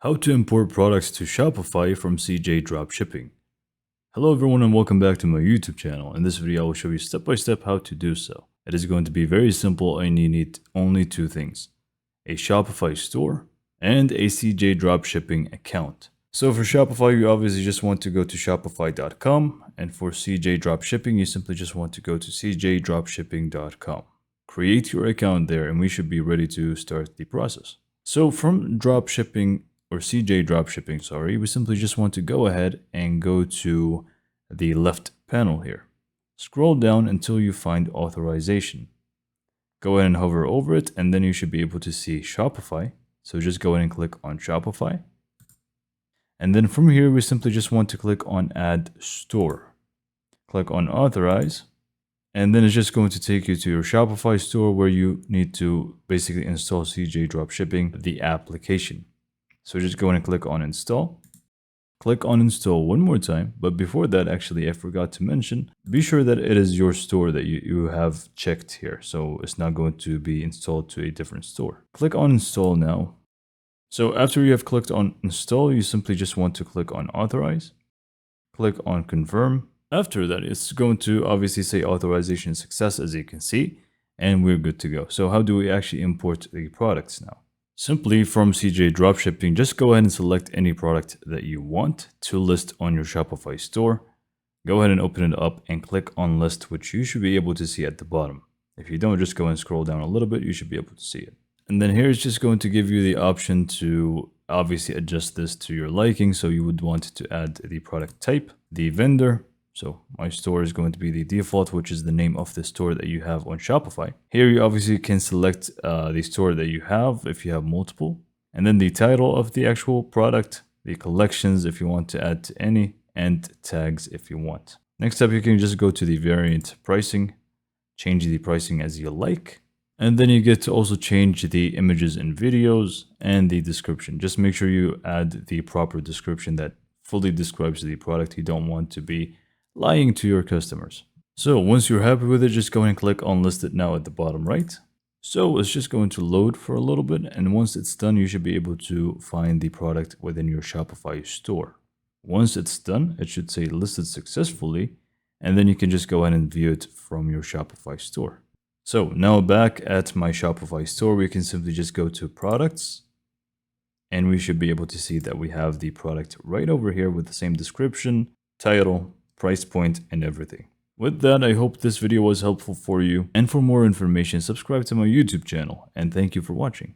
How to import products to Shopify from CJ Dropshipping. Hello everyone and welcome back to my YouTube channel. In this video I will show you step by step how to do so. It is going to be very simple and you need only two things: a Shopify store and a CJ Dropshipping account. So for Shopify you obviously just want to go to shopify.com, and for CJ Dropshipping you simply just want to go to cjdropshipping.com. Create your account there and we should be ready to start the process. So from dropshipping or CJ Dropshipping, we simply just want to go ahead and go to the left panel here. Scroll down until you find authorization. Go ahead and hover over it and then you should be able to see Shopify. So just go ahead and click on Shopify. And then from here, we simply just want to click on Add Store. Click on Authorize. And then it's just going to take you to your Shopify store where you need to basically install CJ Dropshipping, the application. So just go ahead and click on Install. Click on Install one more time. But before that, actually, I forgot to mention, be sure that it is your store that you have checked here. So it's not going to be installed to a different store. Click on Install now. So after you have clicked on Install, you simply just want to click on Authorize. Click on Confirm. After that, it's going to obviously say authorization success, as you can see, and we're good to go. So how do we actually import the products now? Simply from CJ Dropshipping, just go ahead and select any product that you want to list on your Shopify store. Go ahead and open it up and click on List, which you should be able to see at the bottom. If you don't, just go and scroll down a little bit, you should be able to see it. And then here it's just going to give you the option to obviously adjust this to your liking. So you would want to add the product type, the vendor. So my store is going to be the default, which is the name of the store that you have on Shopify. Here you obviously can select the store that you have if you have multiple. And then the title of the actual product, the collections if you want to add to any, and tags if you want. Next up, you can just go to the variant pricing, change the pricing as you like. And then you get to also change the images and videos and the description. Just make sure you add the proper description that fully describes the product. You don't want to be lying to your customers. So once you're happy with it, just go ahead and click on List It Now at the bottom right. So it's just going to load for a little bit, and once it's done, you should be able to find the product within your Shopify store. Once it's done, it should say listed successfully, and then you can just go ahead and view it from your Shopify store. So now back at my Shopify store, we can simply just go to products, and we should be able to see that we have the product right over here with the same description, title, price point, and everything. With that, I hope this video was helpful for you, and for more information, subscribe to my YouTube channel, and thank you for watching.